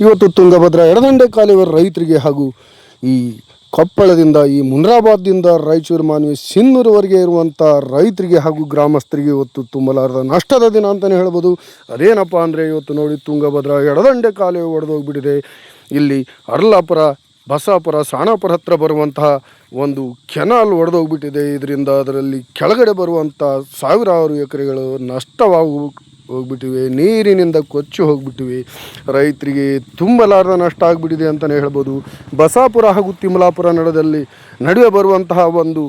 ಇವತ್ತು ತುಂಗಭದ್ರಾ ಎಡದಂಡೆ ಕಾಲುವೆ ರೈತರಿಗೆ ಹಾಗೂ ಈ ಕೊಪ್ಪಳದಿಂದ ಈ ಮುನ್ರಾಬಾದ್ದಿಂದ ರಾಯಚೂರು ಮಾನ್ವಿ ಸಿನ್ನೂರುವರೆಗೆ ಇರುವಂಥ ರೈತರಿಗೆ ಹಾಗೂ ಗ್ರಾಮಸ್ಥರಿಗೆ ಇವತ್ತು ತುಂಬಲಾರದ ನಷ್ಟದ ದಿನ ಅಂತಲೇ ಹೇಳ್ಬೋದು. ಅದೇನಪ್ಪ ಅಂದರೆ ಇವತ್ತು ನೋಡಿ ತುಂಗಭದ್ರಾ ಎಡದಂಡೆ ಕಾಲುವೆ ಒಡೆದೋಗ್ಬಿಟ್ಟಿದೆ. ಇಲ್ಲಿ ಅರ್ಲಾಪುರ, ಬಸಾಪುರ, ಸಾಣಾಪುರ ಹತ್ರ ಬರುವಂತಹ ಒಂದು ಕೆನಾಲ್ ಒಡೆದೋಗ್ಬಿಟ್ಟಿದೆ. ಇದರಿಂದ ಅದರಲ್ಲಿ ಕೆಳಗಡೆ ಬರುವಂಥ ಸಾವಿರಾರು ಎಕರೆಗಳು ಹೋಗ್ಬಿಟ್ಟಿವೆ, ನೀರಿನಿಂದ ಕೊಚ್ಚಿ ಹೋಗ್ಬಿಟ್ಟಿವೆ. ರೈತರಿಗೆ ತುಂಬಲಾರದ ನಷ್ಟ ಆಗಿಬಿಟ್ಟಿದೆ ಅಂತಲೇ ಹೇಳ್ಬೋದು. ಬಸಾಪುರ ಹಾಗೂ ತಿಮ್ಮಲಾಪುರ ನಡುವೆ ಬರುವಂತಹ ಒಂದು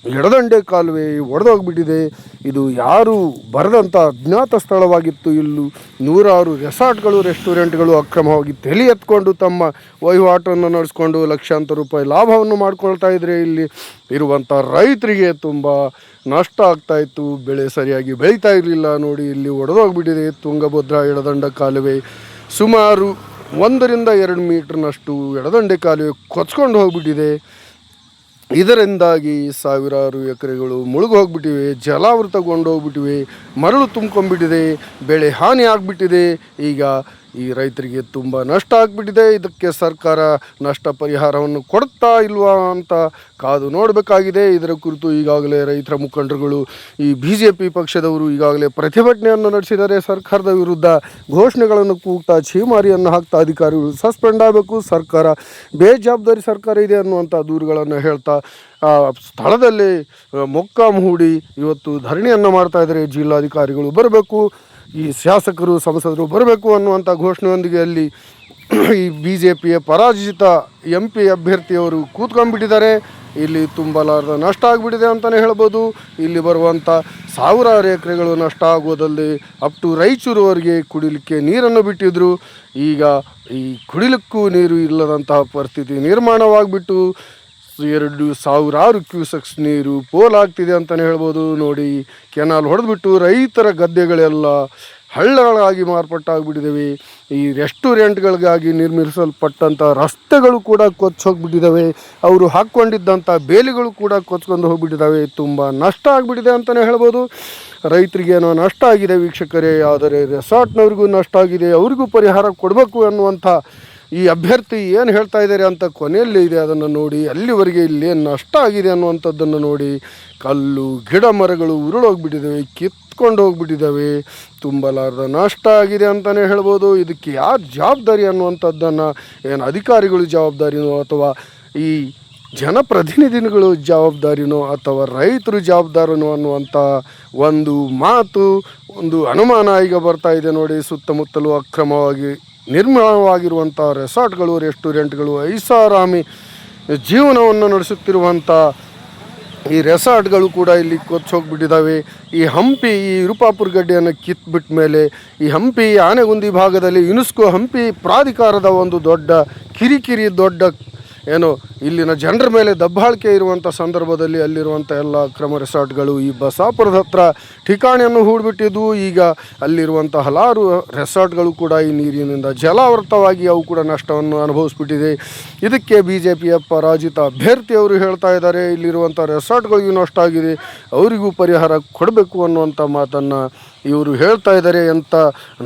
ಎಡದಂಡೆ ಕಾಲುವೆ ಒಡೆದೋಗ್ಬಿಟ್ಟಿದೆ. ಇದು ಯಾರು ಬರದಂಥ ಅಜ್ಞಾತ ಸ್ಥಳವಾಗಿತ್ತು. ಇಲ್ಲೂ ನೂರಾರು ರೆಸಾರ್ಟ್ಗಳು, ರೆಸ್ಟೋರೆಂಟ್ಗಳು ಅಕ್ರಮವಾಗಿ ತಲೆ ಎತ್ಕೊಂಡು ತಮ್ಮ ವಹಿವಾಟನ್ನು ನಡೆಸ್ಕೊಂಡು ಲಕ್ಷಾಂತರ ರೂಪಾಯಿ ಲಾಭವನ್ನು ಮಾಡ್ಕೊಳ್ತಾ ಇದ್ದರೆ ಇಲ್ಲಿ ಇರುವಂಥ ರೈತರಿಗೆ ತುಂಬ ನಷ್ಟ ಆಗ್ತಾಯಿತ್ತು. ಬೆಳೆ ಸರಿಯಾಗಿ ಬೆಳೀತಾ ಇರಲಿಲ್ಲ. ನೋಡಿ ಇಲ್ಲಿ ಒಡೆದೋಗ್ಬಿಟ್ಟಿದೆ ತುಂಗಭದ್ರಾ ಎಡದಂಡ ಕಾಲುವೆ. ಸುಮಾರು 1 ರಿಂದ 2 ಮೀಟ್ರ್ನಷ್ಟು ಎಡದಂಡೆ ಕಾಲುವೆ ಕೊಚ್ಕೊಂಡು ಹೋಗ್ಬಿಟ್ಟಿದೆ. ಇದರಿಂದಾಗಿ ಸಾವಿರಾರು ಎಕರೆಗಳು ಮುಳುಗಿ ಹೋಗ್ಬಿಟ್ಟಿವೆ, ಜಲಾವೃತಗೊಂಡು ಹೋಗ್ಬಿಟ್ಟಿವೆ, ಮರಳು ತುಂಬ್ಕೊಂಡ್ಬಿಟ್ಟಿದೆ, ಬೆಳೆ ಹಾನಿ ಆಗಿಬಿಟ್ಟಿದೆ. ಈಗ ಈ ರೈತರಿಗೆ ತುಂಬ ನಷ್ಟ ಆಗಿಬಿಟ್ಟಿದೆ. ಇದಕ್ಕೆ ಸರ್ಕಾರ ನಷ್ಟ ಪರಿಹಾರವನ್ನು ಕೊಡ್ತಾ ಇಲ್ವಾ ಅಂತ ಕಾದು ನೋಡಬೇಕಾಗಿದೆ. ಇದರ ಕುರಿತು ಈಗಾಗಲೇ ರೈತರ ಮುಖಂಡರುಗಳು, ಈ BJP ಪಕ್ಷದವರು ಈಗಾಗಲೇ ಪ್ರತಿಭಟನೆಯನ್ನು ನಡೆಸಿದ್ದಾರೆ. ಸರ್ಕಾರದ ವಿರುದ್ಧ ಘೋಷಣೆಗಳನ್ನು ಕೂಗ್ತಾ, ಛೀಮಾರಿಯನ್ನು ಹಾಕ್ತಾ ಅಧಿಕಾರಿಗಳು ಸಸ್ಪೆಂಡ್ ಆಗಬೇಕು, ಸರ್ಕಾರ ಬೇಜವಾಬ್ದಾರಿ ಸರ್ಕಾರ ಇದೆ ಅನ್ನುವಂಥ ದೂರುಗಳನ್ನು ಹೇಳ್ತಾ ಸ್ಥಳದಲ್ಲಿ ಮೊಕ್ಕಾಂ ಹೂಡಿ ಇವತ್ತು ಧರಣಿಯನ್ನು ಮಾಡ್ತಾ ಇದ್ದಾರೆ. ಜಿಲ್ಲಾಧಿಕಾರಿಗಳು ಬರಬೇಕು, ಈ ಶಾಸಕರು, ಸಂಸದರು ಬರಬೇಕು ಅನ್ನುವಂಥ ಘೋಷಣೆಯೊಂದಿಗೆ ಅಲ್ಲಿ ಈ BJPಯ ಪರಾಜಿತ MP ಅಭ್ಯರ್ಥಿಯವರು ಕೂತ್ಕೊಂಡ್ಬಿಟ್ಟಿದ್ದಾರೆ. ಇಲ್ಲಿ ತುಂಬಲಾರದ ನಷ್ಟ ಆಗಿಬಿಟ್ಟಿದೆ ಅಂತಲೇ ಹೇಳ್ಬೋದು. ಇಲ್ಲಿ ಬರುವಂಥ ಸಾವಿರಾರು ಎಕರೆಗಳು ನಷ್ಟ ಆಗೋದಲ್ಲಿ ಅಪ್ ಟು ರಾಯಚೂರುವರೆಗೆ ಕುಡಿಲಿಕ್ಕೆ ನೀರನ್ನು ಬಿಟ್ಟಿದ್ದರು. ಈಗ ಈ ಕುಡಿಲಿಕ್ಕೂ ನೀರು ಇಲ್ಲದಂತಹ ಪರಿಸ್ಥಿತಿ ನಿರ್ಮಾಣವಾಗಿಬಿಟ್ಟು 2,000 ಕ್ಯೂಸೆಕ್ಸ್ ನೀರು ಪೋಲಾಗ್ತಿದೆ ಅಂತಲೇ ಹೇಳ್ಬೋದು. ನೋಡಿ, ಕೆನಾಲ್ ಹೊಡೆದ್ಬಿಟ್ಟು ರೈತರ ಗದ್ದೆಗಳೆಲ್ಲ ಹಳ್ಳಗಳಾಗಿ ಮಾರ್ಪಾಟಾಗ್ಬಿಟ್ಟಿದ್ದಾವೆ. ಈ ರೆಸ್ಟೋರೆಂಟ್ಗಳಿಗಾಗಿ ನಿರ್ಮಿಸಲ್ಪಟ್ಟಂಥ ರಸ್ತೆಗಳು ಕೂಡ ಕೊಚ್ಚೋಗ್ಬಿಟ್ಟಿದ್ದಾವೆ. ಅವರು ಹಾಕ್ಕೊಂಡಿದ್ದಂಥ ಬೇಲಿಗಳು ಕೂಡ ಕೊಚ್ಕೊಂಡು ಹೋಗ್ಬಿಟ್ಟಿದ್ದಾವೆ. ತುಂಬ ನಷ್ಟ ಆಗಿಬಿಟ್ಟಿದೆ ಅಂತಲೇ ಹೇಳ್ಬೋದು. ರೈತರಿಗೇನೋ ನಷ್ಟ ಆಗಿದೆ ವೀಕ್ಷಕರೇ, ಆದರೆ ರೆಸಾರ್ಟ್ನವ್ರಿಗೂ ನಷ್ಟ ಆಗಿದೆ, ಅವರಿಗೂ ಪರಿಹಾರ ಕೊಡಬೇಕು ಅನ್ನುವಂಥ ಈ ಅಭ್ಯರ್ಥಿ ಏನು ಹೇಳ್ತಾ ಇದ್ದಾರೆ ಅಂತ ಕೊನೆಯಲ್ಲಿ ಇದೆ, ಅದನ್ನು ನೋಡಿ. ಅಲ್ಲಿವರೆಗೆ ಇಲ್ಲೇನು ನಷ್ಟ ಆಗಿದೆ ಅನ್ನುವಂಥದ್ದನ್ನು ನೋಡಿ. ಕಲ್ಲು, ಗಿಡ ಮರಗಳು ಉರುಳೋಗ್ಬಿಟ್ಟಿದ್ದಾವೆ, ಕಿತ್ಕೊಂಡು ಹೋಗ್ಬಿಟ್ಟಿದ್ದಾವೆ. ತುಂಬಲಾರದ ನಷ್ಟ ಆಗಿದೆ ಅಂತಲೇ ಹೇಳ್ಬೋದು. ಇದಕ್ಕೆ ಯಾರು ಜವಾಬ್ದಾರಿ ಅನ್ನುವಂಥದ್ದನ್ನು, ಏನು ಅಧಿಕಾರಿಗಳು ಜವಾಬ್ದಾರಿನೋ ಅಥವಾ ಈ ಜನಪ್ರತಿನಿಧಿಗಳು ಜವಾಬ್ದಾರಿನೋ ಅಥವಾ ರೈತರು ಜವಾಬ್ದಾರನೋ ಅನ್ನುವಂಥ ಒಂದು ಮಾತು, ಒಂದು ಅನುಮಾನ ಈಗ ಬರ್ತಾ ಇದೆ ನೋಡಿ. ಸುತ್ತಮುತ್ತಲೂ ಅಕ್ರಮವಾಗಿ ನಿರ್ಮಾಣವಾಗಿರುವಂಥ ರೆಸಾರ್ಟ್ಗಳು, ರೆಸ್ಟೋರೆಂಟ್ಗಳು, ಐಷಾರಾಮಿ ಜೀವನವನ್ನು ನಡೆಸುತ್ತಿರುವಂಥ ಈ ರೆಸಾರ್ಟ್ಗಳು ಕೂಡ ಇಲ್ಲಿ ಕೊಚ್ಚೋಗ್ಬಿಟ್ಟಿದ್ದಾವೆ. ಈ ಹಂಪಿ, ಈ ಇರುಪಾಪುರ ಗಡ್ಡೆಯನ್ನು ಕಿತ್ಬಿಟ್ಟ ಮೇಲೆ ಈ ಹಂಪಿ ಆನೆಗುಂದಿ ಭಾಗದಲ್ಲಿ ಯುನೆಸ್ಕೋ ಹಂಪಿ ಪ್ರಾಧಿಕಾರದ ಒಂದು ದೊಡ್ಡ ಕಿರಿಕಿರಿ, ದೊಡ್ಡ ಏನು ಇಲ್ಲಿನ ಜನರ ಮೇಲೆ ದಬ್ಬಾಳಿಕೆ ಇರುವಂಥ ಸಂದರ್ಭದಲ್ಲಿ ಅಲ್ಲಿರುವಂಥ ಎಲ್ಲ ಅಕ್ರಮ ರೆಸಾರ್ಟ್ಗಳು ಈ ಬಸಾಪುರದ ಹತ್ರ ಠಿಕಾಣಿಯನ್ನು ಹೂಡಿಬಿಟ್ಟಿದ್ದು. ಈಗ ಅಲ್ಲಿರುವಂಥ ಹಲವಾರು ರೆಸಾರ್ಟ್ಗಳು ಕೂಡ ಈ ನೀರಿನಿಂದ ಜಲಾವೃತವಾಗಿ ಅವು ಕೂಡ ನಷ್ಟವನ್ನು ಅನುಭವಿಸ್ಬಿಟ್ಟಿದೆ. ಇದಕ್ಕೆ BJPಯ ಪರಾಜಿತ ಅಭ್ಯರ್ಥಿಯವರು ಹೇಳ್ತಾ ಇದ್ದಾರೆ, ಇಲ್ಲಿರುವಂಥ ರೆಸಾರ್ಟ್ಗಳಿಗೂ ನಷ್ಟ ಆಗಿದೆ, ಅವರಿಗೂ ಪರಿಹಾರ ಕೊಡಬೇಕು ಅನ್ನುವಂಥ ಮಾತನ್ನು ಇವರು ಹೇಳ್ತಾ ಇದ್ದಾರೆ. ಎಂಥ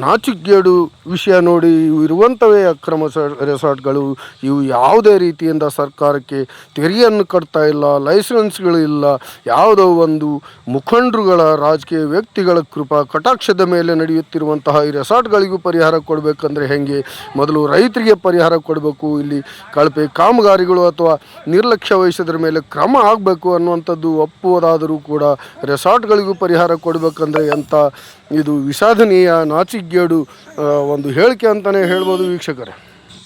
ನಾಚಿಕೆಗೇಡು ವಿಷಯ ನೋಡಿ. ಇವು ಇರುವಂಥವೇ ಅಕ್ರಮ ರೆಸಾರ್ಟ್ಗಳು. ಇವು ಯಾವುದೇ ರೀತಿಯಿಂದ ಸರ್ಕಾರಕ್ಕೆ ತೆರಿಗೆಯನ್ನು ಕಟ್ತಾ ಇಲ್ಲ, ಲೈಸೆನ್ಸ್ಗಳಿಲ್ಲ. ಯಾವುದೋ ಒಂದು ಮುಖಂಡರುಗಳ, ರಾಜಕೀಯ ವ್ಯಕ್ತಿಗಳ ಕೃಪಾ ಕಟಾಕ್ಷದ ಮೇಲೆ ನಡೆಯುತ್ತಿರುವಂತಹ ಈ ರೆಸಾರ್ಟ್ಗಳಿಗೂ ಪರಿಹಾರ ಕೊಡಬೇಕಂದ್ರೆ ಹೇಗೆ? ಮೊದಲು ರೈತರಿಗೆ ಪರಿಹಾರ ಕೊಡಬೇಕು. ಇಲ್ಲಿ ಕಳಪೆ ಕಾಮಗಾರಿಗಳು ಅಥವಾ ನಿರ್ಲಕ್ಷ್ಯ ವಹಿಸೋದ್ರ ಮೇಲೆ ಕ್ರಮ ಆಗಬೇಕು ಅನ್ನುವಂಥದ್ದು ಒಪ್ಪುವುದಾದರೂ ಕೂಡ ರೆಸಾರ್ಟ್ಗಳಿಗೂ ಪರಿಹಾರ ಕೊಡಬೇಕಂದ್ರೆ ಎಂಥ ಇದು ವಿಷಾದನೀಯ, ನಾಚಿಕೆಗೇಡು ಒಂದು ಹೇಳಿಕೆ ಅಂತಲೇ ಹೇಳ್ಬೋದು ವೀಕ್ಷಕರೇ.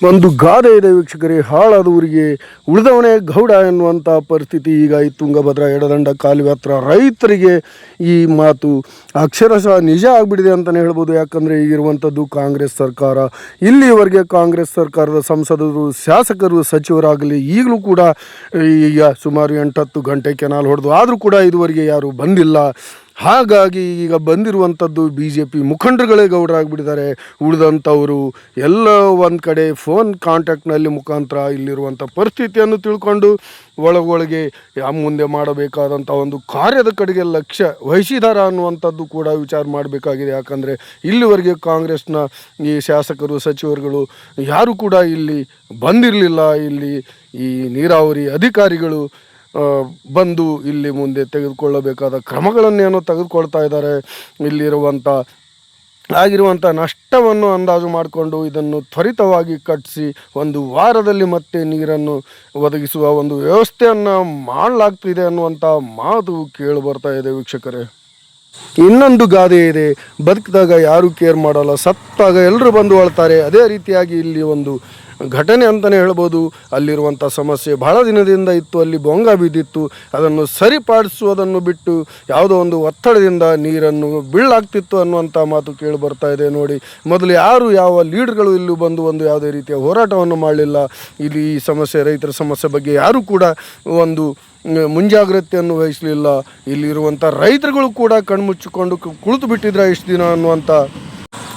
ಒಂದು ಗಾದೆ ಇದೆ ವೀಕ್ಷಕರೇ, ಹಾಳಾದವರಿಗೆ ಉಳಿದವನೇ ಗೌಡ ಎನ್ನುವಂಥ ಪರಿಸ್ಥಿತಿ ಈಗ ಈ ತುಂಗಭದ್ರಾ ಎಡದಂಡ ಕಾಲುವೆ ಹತ್ರ ರೈತರಿಗೆ ಈ ಮಾತು ಅಕ್ಷರಶಃ ನಿಜ ಆಗಿಬಿಟ್ಟಿದೆ ಅಂತಲೇ ಹೇಳ್ಬೋದು. ಯಾಕಂದರೆ ಈಗಿರುವಂಥದ್ದು ಕಾಂಗ್ರೆಸ್ ಸರ್ಕಾರ. ಇಲ್ಲಿವರೆಗೆ ಕಾಂಗ್ರೆಸ್ ಸರ್ಕಾರದ ಸಂಸದರು, ಶಾಸಕರು, ಸಚಿವರಾಗಲಿ ಈಗಲೂ ಕೂಡ ಈಗ ಸುಮಾರು 8-10 ಗಂಟೆ ಕೆನಾಲ್ ಹೊಡೆದು ಆದರೂ ಕೂಡ ಇದುವರೆಗೆ ಯಾರೂ ಬಂದಿಲ್ಲ. ಹಾಗಾಗಿ ಈಗ ಬಂದಿರುವಂಥದ್ದು BJP ಮುಖಂಡರುಗಳೇ ಗೌಡರಾಗ್ಬಿಟ್ಟಿದ್ದಾರೆ. ಉಳಿದಂಥವರು ಎಲ್ಲ ಒಂದು ಕಡೆ ಫೋನ್ ಕಾಂಟ್ಯಾಕ್ಟ್ನಲ್ಲಿ ಮುಖಾಂತರ ಇಲ್ಲಿರುವಂಥ ಪರಿಸ್ಥಿತಿಯನ್ನು ತಿಳ್ಕೊಂಡು ಒಳಗೊಳಗೆ ಮುಂದೆ ಮಾಡಬೇಕಾದಂಥ ಒಂದು ಕಾರ್ಯದ ಕಡೆಗೆ ಲಕ್ಷ್ಯ ವಹಿಸಿದಾರ ಅನ್ನುವಂಥದ್ದು ಕೂಡ ವಿಚಾರ ಮಾಡಬೇಕಾಗಿದೆ. ಯಾಕಂದರೆ ಇಲ್ಲಿವರೆಗೆ ಕಾಂಗ್ರೆಸ್ನ ಈ ಶಾಸಕರು ಸಚಿವರುಗಳು ಯಾರೂ ಕೂಡ ಇಲ್ಲಿ ಬಂದಿರಲಿಲ್ಲ. ಇಲ್ಲಿ ಈ ನೀರಾವರಿ ಅಧಿಕಾರಿಗಳು ಬಂದು ಇಲ್ಲಿ ಮುಂದೆ ತೆಗೆದುಕೊಳ್ಳಬೇಕಾದ ಕ್ರಮಗಳನ್ನೇನೋ ತೆಗೆದುಕೊಳ್ತಾ ಇದ್ದಾರೆ. ಆಗಿರುವಂಥ ನಷ್ಟವನ್ನು ಅಂದಾಜು ಮಾಡಿಕೊಂಡು ಇದನ್ನು ತ್ವರಿತವಾಗಿ ಕಟ್ಟಿಸಿ ಒಂದು ವಾರದಲ್ಲಿ ಮತ್ತೆ ನೀರನ್ನು ಒದಗಿಸುವ ಒಂದು ವ್ಯವಸ್ಥೆಯನ್ನು ಮಾಡಲಾಗ್ತಿದೆ ಅನ್ನುವಂಥ ಮಾತು ಕೇಳಿ ಬರ್ತಾ ಇದೆ ವೀಕ್ಷಕರೇ. ಇನ್ನೊಂದು ಗಾದೆ ಇದೆ, ಬದುಕಿದಾಗ ಯಾರೂ ಕೇರ್ ಮಾಡಲ್ಲ, ಸತ್ತಾಗ ಎಲ್ಲರೂ ಬಂದು ಅಳ್ತಾರೆ. ಅದೇ ರೀತಿಯಾಗಿ ಇಲ್ಲಿ ಒಂದು ಘಟನೆ ಅಂತಲೇ ಹೇಳ್ಬೋದು. ಅಲ್ಲಿರುವಂಥ ಸಮಸ್ಯೆ ಬಹಳ ದಿನದಿಂದ ಇತ್ತು, ಅಲ್ಲಿ ಬೊಂಗ ಬಿದ್ದಿತ್ತು. ಅದನ್ನು ಸರಿಪಡಿಸುವುದನ್ನು ಬಿಟ್ಟು ಯಾವುದೋ ಒಂದು ಒತ್ತಡದಿಂದ ನೀರನ್ನು ಬೀಳಾಗ್ತಿತ್ತು ಅನ್ನುವಂಥ ಮಾತು ಕೇಳಿ ಬರ್ತಾ ಇದೆ. ನೋಡಿ, ಮೊದಲು ಯಾವ ಲೀಡರ್ಗಳು ಇಲ್ಲಿ ಬಂದು ಒಂದು ಯಾವುದೇ ರೀತಿಯ ಹೋರಾಟವನ್ನು ಮಾಡಲಿಲ್ಲ. ಇಲ್ಲಿ ಈ ಸಮಸ್ಯೆ, ರೈತರ ಸಮಸ್ಯೆ ಬಗ್ಗೆ ಯಾರೂ ಕೂಡ ಒಂದು ಮುಂಜಾಗ್ರತೆಯನ್ನು ವಹಿಸಲಿಲ್ಲ. ಇಲ್ಲಿರುವಂಥ ರೈತರುಗಳು ಕೂಡ ಕಣ್ಮುಚ್ಚಿಕೊಂಡು ಕುಳಿತು ಬಿಟ್ಟಿದ್ರೆ ಇಷ್ಟು ದಿನ ಅನ್ನುವಂಥ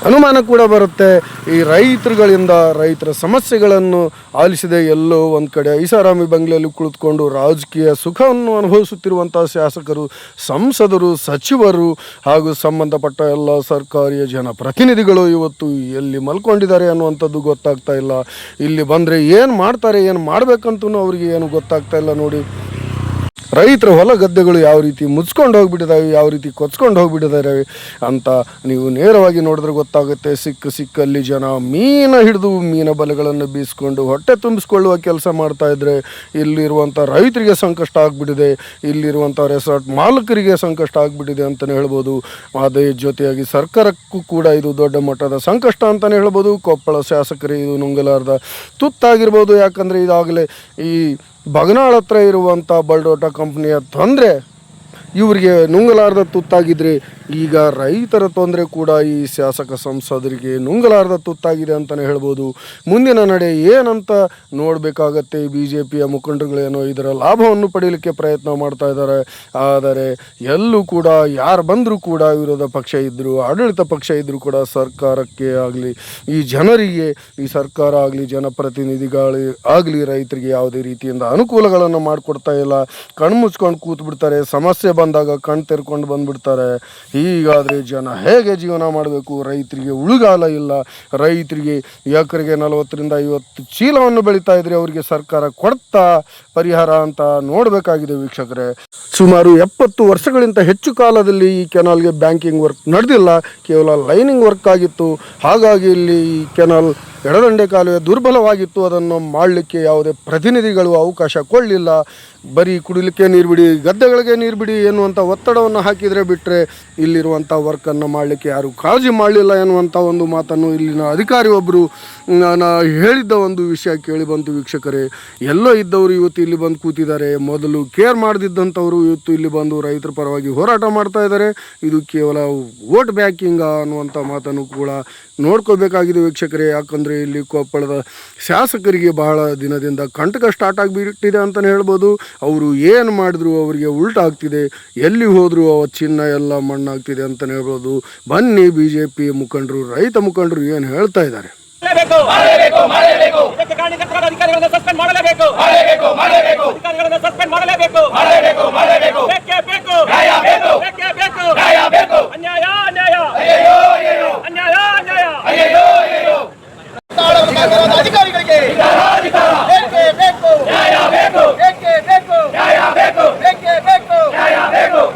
ಅನುಮಾನ ಕೂಡ ಬರುತ್ತೆ. ಈ ರೈತರುಗಳಿಂದ ರೈತರ ಸಮಸ್ಯೆಗಳನ್ನು ಆಲಿಸಿದೆ ಎಲ್ಲೋ ಒಂದು ಕಡೆ ಐಷಾರಾಮಿ ಬಂಗ್ಲೆಯಲ್ಲಿ ಕುಳಿತುಕೊಂಡು ರಾಜಕೀಯ ಸುಖವನ್ನು ಅನುಭವಿಸುತ್ತಿರುವಂಥ ಶಾಸಕರು, ಸಂಸದರು, ಸಚಿವರು ಹಾಗೂ ಸಂಬಂಧಪಟ್ಟ ಎಲ್ಲ ಸರ್ಕಾರಿ ಜನಪ್ರತಿನಿಧಿಗಳು ಇವತ್ತು ಎಲ್ಲಿ ಮಲ್ಕೊಂಡಿದ್ದಾರೆ ಅನ್ನುವಂಥದ್ದು ಗೊತ್ತಾಗ್ತಾ ಇಲ್ಲ. ಇಲ್ಲಿ ಬಂದರೆ ಏನು ಮಾಡ್ತಾರೆ, ಏನು ಮಾಡಬೇಕಂತೂ ಅವರಿಗೆ ಏನು ಗೊತ್ತಾಗ್ತಾ ಇಲ್ಲ. ನೋಡಿ, ರೈತರ ಹೊಲ ಗದ್ದೆಗಳು ಯಾವ ರೀತಿ ಮುಚ್ಕೊಂಡು ಹೋಗಿಬಿಟ್ಟಿದ್ದಾವೆ, ಯಾವ ರೀತಿ ಕೊಚ್ಕೊಂಡು ಹೋಗಿಬಿಟ್ಟಿದ್ದಾರೆ ಅಂತ ನೀವು ನೇರವಾಗಿ ನೋಡಿದ್ರೆ ಗೊತ್ತಾಗುತ್ತೆ. ಸಿಕ್ಕಲ್ಲಿ ಜನ ಹಿಡಿದು ಮೀನ ಬಲೆಗಳನ್ನು ಬೀಸ್ಕೊಂಡು ಹೊಟ್ಟೆ ತುಂಬಿಸ್ಕೊಳ್ಳುವ ಕೆಲಸ ಮಾಡ್ತಾಯಿದ್ರೆ ಇಲ್ಲಿರುವಂಥ ರೈತರಿಗೆ ಸಂಕಷ್ಟ ಆಗಿಬಿಟ್ಟಿದೆ, ಇಲ್ಲಿರುವಂಥ ರೆಸಾರ್ಟ್ ಮಾಲಕರಿಗೆ ಸಂಕಷ್ಟ ಆಗಿಬಿಟ್ಟಿದೆ ಅಂತಲೇ ಹೇಳ್ಬೋದು. ಅದೇ ಜೊತೆಯಾಗಿ ಸರ್ಕಾರಕ್ಕೂ ಕೂಡ ಇದು ದೊಡ್ಡ ಮಟ್ಟದ ಸಂಕಷ್ಟ ಅಂತಲೇ ಹೇಳ್ಬೋದು. ಕೊಪ್ಪಳ ಶಾಸಕರಿಗೆ ಇದು ನುಂಗಲಾರ್ದ ತುತ್ತಾಗಿರ್ಬೋದು. ಯಾಕಂದರೆ ಇದಾಗಲೇ ಈ ಬಗನಾಳ ಹತ್ರ ಇರುವಂಥ ಬಲ್ಡೋಟ ಕಂಪ್ನಿಯ ತೊಂದರೆ ಇವರಿಗೆ ನುಂಗಲಾರ್ದ ತುತ್ತಾಗಿದ್ರೆ, ಈಗ ರೈತರ ತೊಂದರೆ ಕೂಡ ಈ ಶಾಸಕ ಸಂಸದರಿಗೆ ನುಂಗಲಾರ್ದ ತುತ್ತಾಗಿದೆ ಅಂತಲೇ ಹೇಳ್ಬೋದು. ಮುಂದಿನ ನಡೆ ಏನಂತ ನೋಡಬೇಕಾಗತ್ತೆ. BJPಯ ಮುಖಂಡರುಗಳೇನೋ ಇದರ ಲಾಭವನ್ನು ಪಡೀಲಿಕ್ಕೆ ಪ್ರಯತ್ನ ಮಾಡ್ತಾ ಇದ್ದಾರೆ. ಆದರೆ ಎಲ್ಲೂ ಕೂಡ ಯಾರು ಬಂದರೂ ಕೂಡ ವಿರೋಧ ಪಕ್ಷ ಇದ್ದರೂ ಆಡಳಿತ ಪಕ್ಷ ಇದ್ದರೂ ಕೂಡ ಸರ್ಕಾರಕ್ಕೆ ಆಗಲಿ, ಈ ಜನರಿಗೆ, ಈ ಸರ್ಕಾರ ಆಗಲಿ, ಜನಪ್ರತಿನಿಧಿಗಳಾಗಲಿ ರೈತರಿಗೆ ಯಾವುದೇ ರೀತಿಯಿಂದ ಅನುಕೂಲಗಳನ್ನು ಮಾಡಿಕೊಡ್ತಾ ಇಲ್ಲ. ಕಣ್ಮುಚ್ಕೊಂಡು ಕೂತು ಬಿಡ್ತಾರೆ. ಸಮಸ್ಯೆ ಬಂದಾಗ ಕಣ್ ತೆರ್ಕೊಂಡು ಬಂದುಬಿಡ್ತಾರೆ. ಹೀಗಾದರೆ ಜನ ಹೇಗೆ ಜೀವನ ಮಾಡಬೇಕು? ರೈತರಿಗೆ ಉಳುಗಾಲ ಇಲ್ಲ. ರೈತರಿಗೆ ಎಕರೆಗೆ 40ರಿಂದ 50 ಚೀಲವನ್ನು ಬೆಳೀತಾ ಇದ್ರೆ ಅವರಿಗೆ ಸರ್ಕಾರ ಕೊಡ್ತಾ ಪರಿಹಾರ ಅಂತ ನೋಡಬೇಕಾಗಿದೆ ವೀಕ್ಷಕರೇ. ಸುಮಾರು 70 ವರ್ಷಗಳಿಂದ ಹೆಚ್ಚು ಕಾಲದಲ್ಲಿ ಈ ಕೆನಾಲ್ಗೆ ಬ್ಯಾಂಕಿಂಗ್ ವರ್ಕ್ ನಡೆದಿಲ್ಲ, ಕೇವಲ ಲೈನಿಂಗ್ ವರ್ಕ್ ಆಗಿತ್ತು. ಹಾಗಾಗಿ ಇಲ್ಲಿ ಈ ಕೆನಾಲ್ ಎಡದಂಡೆ ಕಾಲುವೆ ದುರ್ಬಲವಾಗಿತ್ತು. ಅದನ್ನು ಮಾಡಲಿಕ್ಕೆ ಯಾವುದೇ ಪ್ರತಿನಿಧಿಗಳು ಅವಕಾಶ ಕೊಡಲಿಲ್ಲ. ಬರೀ ಕುಡಿಲಿಕ್ಕೆ ನೀರು ಬಿಡಿ, ಗದ್ದೆಗಳಿಗೆ ನೀರು ಬಿಡಿ ಎನ್ನುವಂಥ ಒತ್ತಡವನ್ನು ಹಾಕಿದರೆ ಬಿಟ್ಟರೆ ಇಲ್ಲಿರುವಂಥ ವರ್ಕನ್ನು ಮಾಡಲಿಕ್ಕೆ ಯಾರೂ ಕಾಳಜಿ ಮಾಡಲಿಲ್ಲ ಎನ್ನುವಂಥ ಒಂದು ಮಾತನ್ನು ಇಲ್ಲಿನ ಅಧಿಕಾರಿ ಒಬ್ಬರು ನಾನು ಹೇಳಿದ್ದ ಒಂದು ವಿಷಯ ಕೇಳಿ ಬಂತು ವೀಕ್ಷಕರೇ. ಎಲ್ಲೋ ಇದ್ದವರು ಇವತ್ತು ಇಲ್ಲಿ ಬಂದು ಕೂತಿದ್ದಾರೆ. ಮೊದಲು ಕೇರ್ ಮಾಡದಿದ್ದಂಥವರು ಇವತ್ತು ಇಲ್ಲಿ ಬಂದು ರೈತರ ಪರವಾಗಿ ಹೋರಾಟ ಮಾಡ್ತಾ ಇದ್ದಾರೆ. ಇದು ಕೇವಲ ವೋಟ್ ಬ್ಯಾಂಕಿಂಗ್ ಅನ್ನುವಂಥ ಮಾತನ್ನು ಕೂಡ ನೋಡ್ಕೋಬೇಕಾಗಿದೆ ವೀಕ್ಷಕರೇ. ಯಾಕಂದರೆ ಇಲ್ಲಿ ಕೊಪ್ಪಳದ ಶಾಸಕರಿಗೆ ಬಹಳ ದಿನದಿಂದ ಕಂಟಕ ಸ್ಟಾರ್ಟ್ ಆಗಿಬಿಟ್ಟಿದೆ ಅಂತಲೇ ಹೇಳ್ಬೋದು. ಅವರು ಏನು ಮಾಡಿದ್ರು ಅವರಿಗೆ ಉಲ್ಟಾಗ್ತಿದೆ, ಎಲ್ಲಿ ಹೋದರೂ ಚಿನ್ನ ಎಲ್ಲ ಮಣ್ಣಾಗ್ತಿದೆ ಅಂತಲೇ ಹೇಳ್ಬೋದು. ಬನ್ನಿ, BJP ಮುಖಂಡರು, ರೈತ ಮುಖಂಡರು ಏನು ಹೇಳ್ತಾ ಇದ್ದಾರೆ. ಅಧಿಕಾರಿಗಳಿಗೆ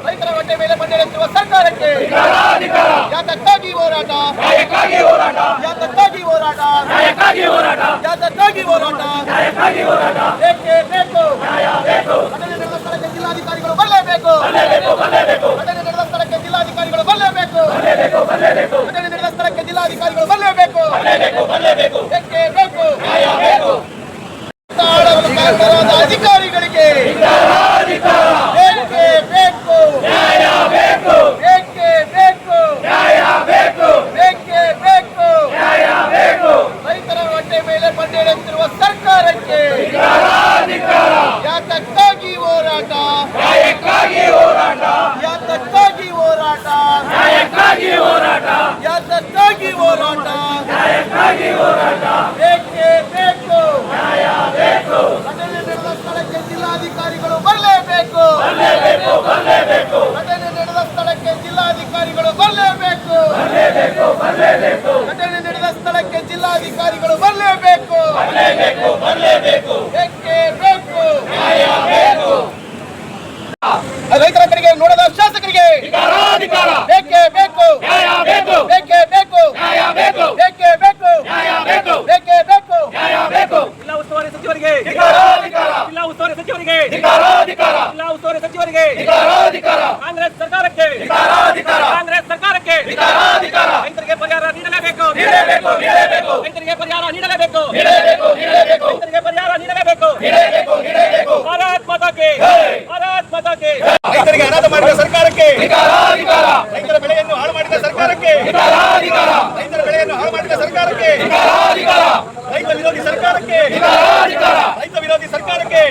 ರೈತರ ಹೊಟ್ಟೆ ಮೇಲೆ ಬಂದಿರುವ ಸರ್ಕಾರಕ್ಕೆ ಯಾತಕ್ಕಾಗಿ ಹೋರಾಟ, ಯಾತಕ್ಕಾಗಿ ಹೋರಾಟ, ಯಾತಕ್ಕಾಗಿ ಹೋರಾಟ, ಬೇಕೇ ಬೇಕು. ಘಟನೆ ನಡೆದ ಸ್ಥಳಕ್ಕೆ ಜಿಲ್ಲಾಧಿಕಾರಿಗಳು ಬರಲೇಬೇಕು, ಘಟನೆ ನಡೆದ ಸ್ಥಳಕ್ಕೆ ಜಿಲ್ಲಾಧಿಕಾರಿಗಳು ಬರಲೇಬೇಕು, ಘಟನೆ ನಡೆದ ಸ್ಥಳಕ್ಕೆ ಜಿಲ್ಲಾಧಿಕಾರಿಗಳು ಬರಲೇಬೇಕು, ಬೇಕೇ ಬೇಕು. ಅಧಿಕಾರಿಗಳಿಗೆ ಬೇಕೇ ಬೇಕು, ಬೇಕೇ ಬೇಕು, ಬೇಕೇ ಬೇಕು. ರೈತರ ಹೊಟ್ಟೆ ಮೇಲೆ ಬಂಡೆಳೆತ್ತಿರುವ ಸರ್ಕಾರಕ್ಕೆ ಯಾತಕ್ಕಾಗಿ ಹೋರಾಟ, ಯಾತಕ್ಕಾಗಿ ಹೋರಾಟ. ಬರಲೇಬೇಕು ಬೇಕೇ ಬೇಕು ರೈತರ ಕಡೆಗೆ ನೋಡದ ಶಾಸಕರಿಗೆ ಬೇಕೇ ಬೇಕು ಬೇಕೇ ಬೇಕು ಬೇಕೇ ಬೇಕು ಬೇಕೇ ಬೇಕು ಜಿಲ್ಲಾ ಉಸ್ತುವಾರಿ ಸಚಿವರಿಗೆ ಜಿಲ್ಲಾ ಉಸ್ತುವಾರಿ ಸಚಿವರಿಗೆ ಜಿಲ್ಲಾ ಉಸ್ತುವಾರಿ ಸಚಿವರಿಗೆ ಕಾಂಗ್ರೆಸ್ ಸರ್ಕಾರಕ್ಕೆ ಕಾಂಗ್ರೆಸ್ ಸರ್ಕಾರಕ್ಕೆ ರೈತರಿಗೆ ಪರಿಹಾರ ನೀಡಲೇಬೇಕು ರೈತರಿಗೆ ಪರಿಹಾರ ನೀಡಲೇಬೇಕು ರೈತರಿಗೆ ಪರಿಹಾರ ನೀಡಲೇಬೇಕು ಭಾರತ್ ಮಾತಾ ಕಿ ಭಾರತ್ ಮಾತಾ ಕಿ ರೈತರಿಗೆ ಅನಾಥ ಮಾಡಿದ ಸರ್ಕಾರಕ್ಕೆ ರೈತರ ಬೆಳೆಯನ್ನು ಹಾಳು ಮಾಡಿದ ಸರ್ಕಾರಕ್ಕೆ ರೈತರ ಬೆಳೆಯನ್ನು ಹಾಳು ಮಾಡಿದ ಸರ್ಕಾರಕ್ಕೆ ರೈತ ವಿರೋಧಿ ಸರ್ಕಾರಕ್ಕೆ ರೈತ ವಿರೋಧಿ ಸರ್ಕಾರಕ್ಕೆ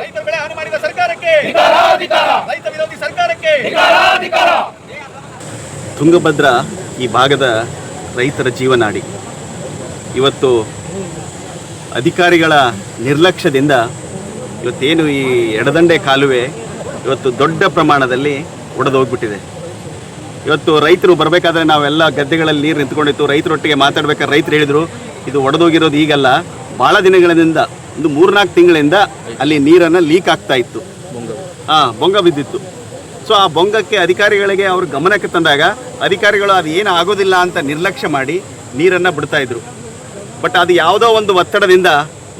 ರೈತರ ಬೆಳೆ ಹಾನಿ ಮಾಡಿದ ಸರ್ಕಾರಕ್ಕೆ ರೈತ ವಿರೋಧಿ ಸರ್ಕಾರಕ್ಕೆ ತುಂಗಭದ್ರಾ ಈ ಭಾಗದ ರೈತರ ಜೀವನಾಡಿ. ಇವತ್ತು ಅಧಿಕಾರಿಗಳ ನಿರ್ಲಕ್ಷ್ಯದಿಂದ ಇವತ್ತೇನು ಈ ಎಡದಂಡೆ ಕಾಲುವೆ ಇವತ್ತು ದೊಡ್ಡ ಪ್ರಮಾಣದಲ್ಲಿ ಒಡೆದೋಗ್ಬಿಟ್ಟಿದೆ. ಇವತ್ತು ರೈತರು ಬರಬೇಕಾದ್ರೆ ನಾವೆಲ್ಲ ಗದ್ದೆಗಳಲ್ಲಿ ನೀರು ನಿಂತ್ಕೊಂಡಿತ್ತು. ರೈತರೊಟ್ಟಿಗೆ ಮಾತಾಡ್ಬೇಕಾದ್ರೆ ರೈತರು ಹೇಳಿದರು ಇದು ಒಡೆದೋಗಿರೋದು ಈಗಲ್ಲ, ಭಾಳ ದಿನಗಳಿಂದ ಒಂದು 3-4 ತಿಂಗಳಿಂದ ಅಲ್ಲಿ ನೀರನ್ನು ಲೀಕ್ ಆಗ್ತಾ ಇತ್ತು, ಬೊಂಗ ಬಿದ್ದಿತ್ತು. ಸೊ ಆ ಬೊಂಗಕ್ಕೆ ಅಧಿಕಾರಿಗಳಿಗೆ ಅವರು ಗಮನಕ್ಕೆ ತಂದಾಗ ಅಧಿಕಾರಿಗಳು ಅದು ಏನು ಆಗೋದಿಲ್ಲ ಅಂತ ನಿರ್ಲಕ್ಷ್ಯ ಮಾಡಿ ನೀರನ್ನು ಬಿಡ್ತಾಯಿದ್ರು. ಬಟ್ ಅದು ಯಾವುದೋ ಒಂದು ಒತ್ತಡದಿಂದ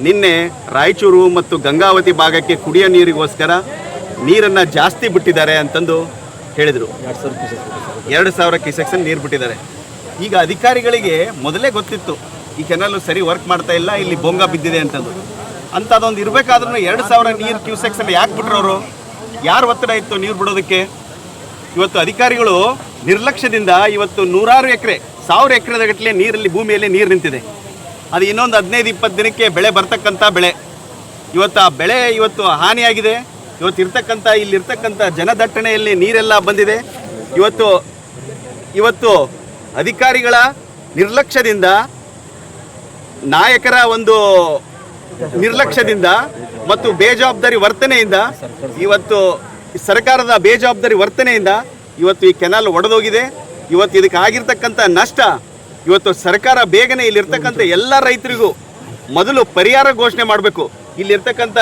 ನಿನ್ನೆ ರಾಯಚೂರು ಮತ್ತು ಗಂಗಾವತಿ ಭಾಗಕ್ಕೆ ಕುಡಿಯೋ ನೀರಿಗೋಸ್ಕರ ನೀರನ್ನು ಜಾಸ್ತಿ ಬಿಟ್ಟಿದ್ದಾರೆ ಅಂತಂದು ಹೇಳಿದರು. 2,000 ಕ್ಯೂಸೆಕ್ಸ್ ನೀರು ಬಿಟ್ಟಿದ್ದಾರೆ. ಈಗ ಅಧಿಕಾರಿಗಳಿಗೆ ಮೊದಲೇ ಗೊತ್ತಿತ್ತು ಈ ಕೆನಲ್ ಸರಿ ವರ್ಕ್ ಮಾಡ್ತಾ ಇಲ್ಲ, ಇಲ್ಲಿ ಬೊಂಗ ಬಿದ್ದಿದೆ ಅಂತಂದು. ಅಂಥದ್ದೊಂದು ಇರಬೇಕಾದ್ರೂ 2,000 ಕ್ಯೂಸೆಕ್ಸ್ ಯಾಕೆ ಬಿಟ್ರು ಅವರು? ಯಾರು ಒತ್ತಡ ಇತ್ತು ನೀರು ಬಿಡೋದಕ್ಕೆ? ಇವತ್ತು ಅಧಿಕಾರಿಗಳು ನಿರ್ಲಕ್ಷ್ಯದಿಂದ ಇವತ್ತು 100 ಎಕರೆ 1000 ಎಕರೆದ ಗಟ್ಟಲೆ ನೀರಲ್ಲಿ ಭೂಮಿಯಲ್ಲಿ ನೀರು ನಿಂತಿದೆ. ಅದು ಇನ್ನೊಂದು 15-20 ದಿನಕ್ಕೆ ಬೆಳೆ ಬರ್ತಕ್ಕಂಥ ಬೆಳೆ. ಇವತ್ತು ಆ ಬೆಳೆ ಇವತ್ತು ಹಾನಿಯಾಗಿದೆ. ಇಲ್ಲಿರ್ತಕ್ಕಂಥ ಜನದಟ್ಟಣೆಯಲ್ಲಿ ನೀರೆಲ್ಲ ಬಂದಿದೆ. ಇವತ್ತು ಅಧಿಕಾರಿಗಳ ನಿರ್ಲಕ್ಷ್ಯದಿಂದ, ನಾಯಕರ ಒಂದು ನಿರ್ಲಕ್ಷ್ಯದಿಂದ ಮತ್ತು ಬೇಜವಾಬ್ದಾರಿ ವರ್ತನೆಯಿಂದ, ಇವತ್ತು ಸರ್ಕಾರದ ಬೇಜವಾಬ್ದಾರಿ ವರ್ತನೆಯಿಂದ ಇವತ್ತು ಈ ಕೆನಾಲ್ ಒಡೆದೋಗಿದೆ. ಇವತ್ತು ಇದಕ್ಕೆ ಆಗಿರ್ತಕ್ಕಂಥ ನಷ್ಟ ಇವತ್ತು ಸರ್ಕಾರ ಬೇಗನೆ ಇಲ್ಲಿರ್ತಕ್ಕಂಥ ಎಲ್ಲ ರೈತರಿಗೂ ಮೊದಲು ಪರಿಹಾರ ಘೋಷಣೆ ಮಾಡಬೇಕು. ಇಲ್ಲಿರ್ತಕ್ಕಂಥ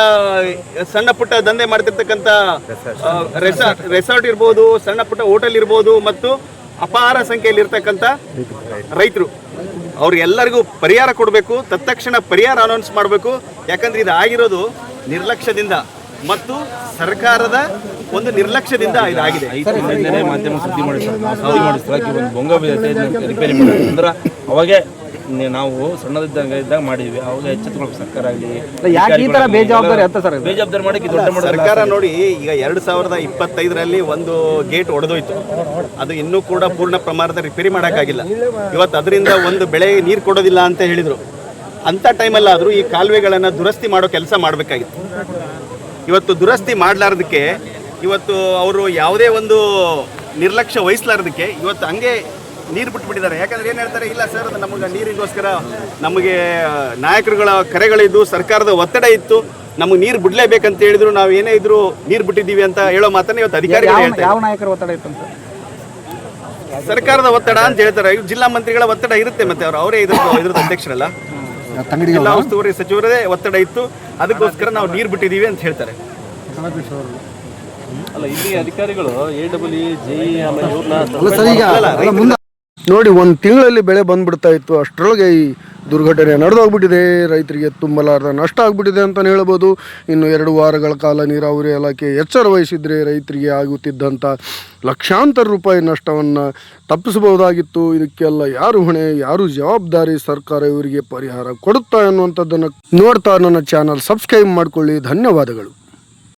ಸಣ್ಣ ಪುಟ್ಟ ದಂಧೆ ಮಾಡ್ತಿರ್ತಕ್ಕಂಥ ರೆಸಾರ್ಟ್ ಇರ್ಬೋದು, ಸಣ್ಣ ಪುಟ್ಟ ಹೋಟೆಲ್ ಇರ್ಬೋದು ಮತ್ತು ಅಪಾರ ಸಂಖ್ಯೆಯಲ್ಲಿರ್ತಕ್ಕಂಥ ರೈತರು ಅವ್ರಿಗೆಲ್ಲರಿಗೂ ಪರಿಹಾರ ಕೊಡಬೇಕು. ತತ್ಕ್ಷಣ ಪರಿಹಾರ ಅನೌನ್ಸ್ ಮಾಡಬೇಕು. ಯಾಕಂದ್ರೆ ಇದು ಆಗಿರೋದು ನಿರ್ಲಕ್ಷ್ಯದಿಂದ ಮತ್ತು ಸರ್ಕಾರದ ಒಂದು ನಿರ್ಲಕ್ಷ್ಯದಿಂದ ಇದಾಗಿದೆ. ಮಾಧ್ಯಮ ಸುದ್ದಿ ಮಾಡಿ ಸ್ಥಳಕ್ಕೆ ಒಂದು ಬೊಂಗ ರಿಪೇರಿ ಮಾಡಿ ಅಂದ್ರೆ ಅವಾಗೆ ನಾವು ಸಣ್ಣದಿದ್ದಾಗ ಮಾಡಿದ್ವಿ. ಅವಾಗ ಎಚ್ಚೆತ್ತುಕೊಳ್ಳಬೇಕು ಸರ್ಕಾರ ಆಗಲಿ. ಬೇಜವಾಬ್ದಾರಿ ಮಾಡಿ ಸರ್ಕಾರ ನೋಡಿ, ಈಗ 2025ರಲ್ಲಿ ಒಂದು ಗೇಟ್ ಒಡೆದೋಯ್ತು. ಅದು ಇನ್ನೂ ಕೂಡ ಪೂರ್ಣ ಪ್ರಮಾಣದ ರಿಪೇರಿ ಮಾಡೋಕ್ಕಾಗಿಲ್ಲ. ಇವತ್ತು ಅದರಿಂದ ಒಂದು ಬೆಳೆ ನೀರು ಕೊಡೋದಿಲ್ಲ ಅಂತ ಹೇಳಿದರು. ಅಂಥ ಟೈಮಲ್ಲಾದರೂ ಈ ಕಾಲುವೆಗಳನ್ನು ದುರಸ್ತಿ ಮಾಡೋ ಕೆಲಸ ಮಾಡಬೇಕಾಗಿತ್ತು. ಇವತ್ತು ದುರಸ್ತಿ ಮಾಡಲಾರ್ದಕ್ಕೆ ಇವತ್ತು ಅವರು ಯಾವುದೇ ಒಂದು ನಿರ್ಲಕ್ಷ್ಯ ವಹಿಸಲಾರ್ದಕ್ಕೆ ಇವತ್ತು ಹಂಗೆ ನೀರು ಬಿಟ್ಬಿಟ್ಟಿದ್ದಾರೆ. ಯಾಕಂದ್ರೆ ಏನು ಹೇಳ್ತಾರೆ, ಇಲ್ಲ ಸರ್ ಅದು ನಮಗೆ ನೀರಿಗೋಸ್ಕರ ನಮಗೆ ನಾಯಕರುಗಳ ಕರೆಗಳಿದ್ದು ಸರ್ಕಾರದ ಒತ್ತಡ ಇತ್ತು, ನಮಗೆ ನೀರು ಬಿಡಲೇಬೇಕಂತ ಹೇಳಿದ್ರು, ನಾವು ಏನೇ ಇದ್ರು ನೀರು ಬಿಟ್ಟಿದ್ದೀವಿ ಅಂತ ಹೇಳೋ ಮಾತನ್ನ ಇವತ್ತು ಅಧಿಕಾರಿಗಳು ಹೇಳ್ತಾರೆ. ಯಾವ ನಾಯಕರ ಒತ್ತಡ ಇತ್ತು ಅಂತ? ಸರ್ಕಾರದ ಒತ್ತಡ ಅಂತ ಹೇಳ್ತಾರೆ. ಜಿಲ್ಲಾ ಮಂತ್ರಿಗಳ ಒತ್ತಡ ಇರುತ್ತೆ, ಮತ್ತೆ ಅವರೇ ಇದ್ರದ್ದು ಅಧ್ಯಕ್ಷರಲ್ಲ, ಜಿಲ್ಲಾ ಉಸ್ತುವಾರಿ ಸಚಿವರೇ ಒತ್ತಡ ಇತ್ತು, ಅದಕ್ಕೋಸ್ಕರ ನಾವು ನೀರು ಬಿಟ್ಟಿದ್ದೀವಿ ಅಂತ ಹೇಳ್ತಾರೆ. ಅಲ್ಲ, ಇಲ್ಲಿ ಅಧಿಕಾರಿಗಳು AEE, JE ನೋಡಿ, 1 ತಿಂಗಳಲ್ಲಿ ಬೆಳೆ ಬಂದ್ಬಿಡ್ತಾ ಇತ್ತು. ಅಷ್ಟರೊಳಗೆ ಈ ದುರ್ಘಟನೆ ನಡೆದೋಗ್ಬಿಟ್ಟಿದೆ. ರೈತರಿಗೆ ತುಂಬಲಾರದ ನಷ್ಟ ಆಗ್ಬಿಟ್ಟಿದೆ ಅಂತಲೇ ಹೇಳ್ಬೋದು. ಇನ್ನು 2 ವಾರಗಳ ಕಾಲ ನೀರಾವರಿ ಇಲಾಖೆ ಎಚ್ಚರ ವಹಿಸಿದರೆ ರೈತರಿಗೆ ಆಗುತ್ತಿದ್ದಂಥ ಲಕ್ಷಾಂತರ ರೂಪಾಯಿ ನಷ್ಟವನ್ನು ತಪ್ಪಿಸಬಹುದಾಗಿತ್ತು. ಇದಕ್ಕೆಲ್ಲ ಯಾರು ಹೊಣೆ, ಯಾರು ಜವಾಬ್ದಾರಿ? ಸರ್ಕಾರ ಇವರಿಗೆ ಪರಿಹಾರ ಕೊಡುತ್ತಾ ಅನ್ನುವಂಥದ್ದನ್ನು ನೋಡ್ತಾ ನನ್ನ ಚಾನಲ್ ಸಬ್ಸ್ಕ್ರೈಬ್ ಮಾಡಿಕೊಳ್ಳಿ. ಧನ್ಯವಾದಗಳು.